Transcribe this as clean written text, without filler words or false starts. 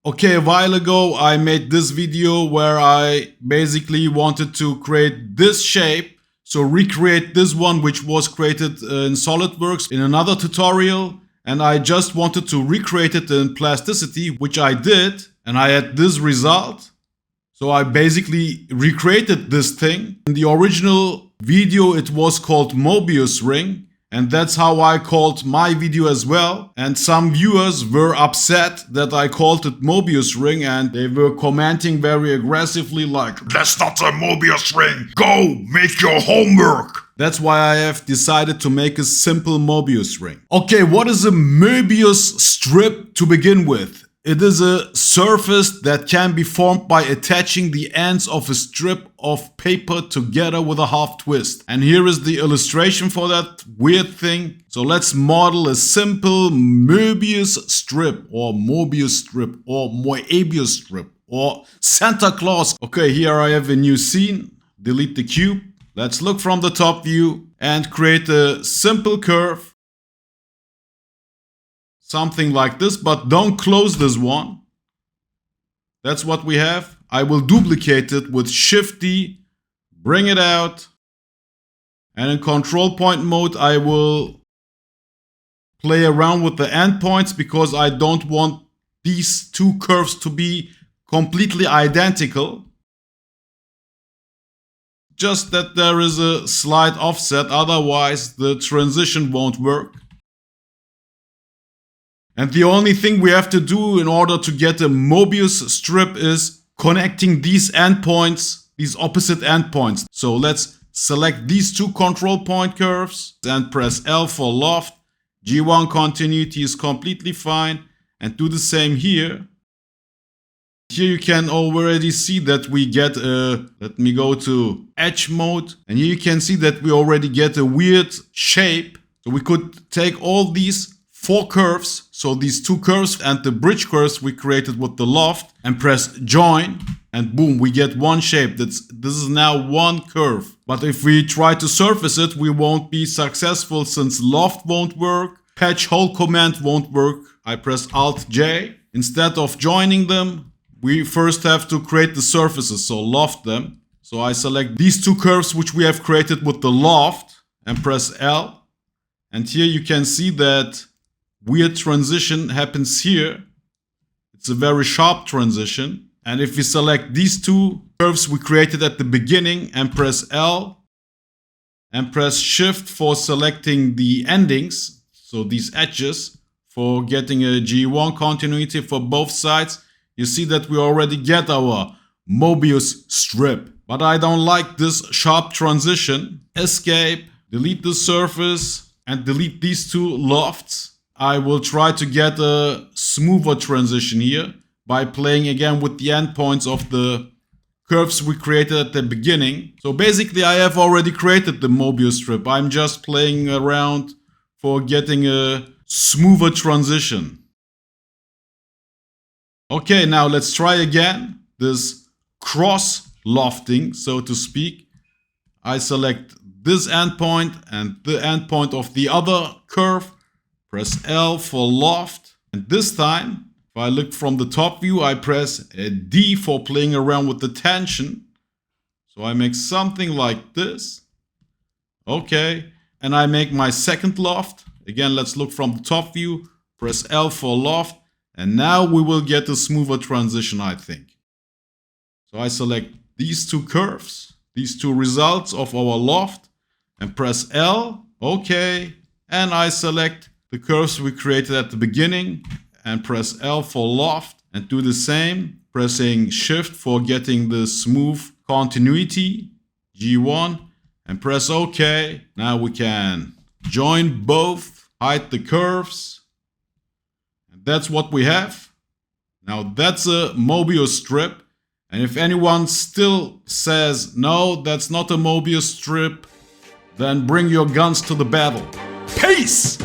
Okay, a while ago I made this video where I basically wanted to create this shape. So recreate this one which was created in SolidWorks in another tutorial. And I just wanted to recreate it in Plasticity, which I did. And I had this result. So I basically recreated this thing. In the original video it was called Moebius ring. And that's how I called my video as well. And some viewers were upset that I called it Moebius ring, and they were commenting very aggressively like, "That's not a Moebius ring! Go, make your homework!" That's why I have decided to make a simple Moebius ring. Okay, what is a Moebius strip to begin with? It is a surface that can be formed by attaching the ends of a strip of paper together with a half twist. And here is the illustration for that weird thing. So let's model a simple Moebius strip or Moebius strip or Moebius strip or Santa Claus. Okay, here I have a new scene. Delete the cube. Let's look from the top view and create a simple curve. Something like this, but don't close this one. That's what we have. I will duplicate it with Shift D, bring it out, and in control point mode I will play around with the endpoints because I don't want these two curves to be completely identical. Just that there is a slight offset, otherwise the transition won't work. And the only thing we have to do in order to get a Moebius strip is connecting these endpoints, these opposite endpoints. So let's select these two control point curves and press L for loft. G1 continuity is completely fine. And do the same here. Here you can already see that we get a, let me go to edge mode. And here you can see that we already get a weird shape. So we could take all these four curves, so these two curves and the bridge curves we created with the loft, and press join, and boom, we get one shape. This is now one curve. But if we try to surface it, we won't be successful since loft won't work, patch hole command won't work. I press Alt J. Instead of joining them, we first have to create the surfaces, so loft them. So I select these two curves which we have created with the loft and press L. And here you can see that weird transition happens here. It's a very sharp transition. And if we select these two curves we created at the beginning and press L and press Shift for selecting the endings, so these edges, for getting a G1 continuity for both sides, you see that we already get our Moebius strip. But I don't like this sharp transition. Escape, delete the surface and delete these two lofts. I will try to get a smoother transition here by playing again with the endpoints of the curves we created at the beginning. So basically I have already created the Moebius strip. I'm just playing around for getting a smoother transition. Okay, now let's try again this cross lofting, so to speak. I select this endpoint and the endpoint of the other curve. Press L for loft. And this time, if I look from the top view, I press a D for playing around with the tension. So I make something like this. Okay. And I make my second loft. Again, let's look from the top view. Press L for loft. And now we will get a smoother transition, I think. So I select these two curves, these two results of our loft, and press L. Okay. And I select the curves we created at the beginning and press L for loft and do the same, pressing Shift for getting the smooth continuity, G1, and press OK. Now we can join both, hide the curves, and that's what we have. Now that's a Moebius strip, and if anyone still says, no, that's not a Moebius strip, then bring your guns to the battle. Peace!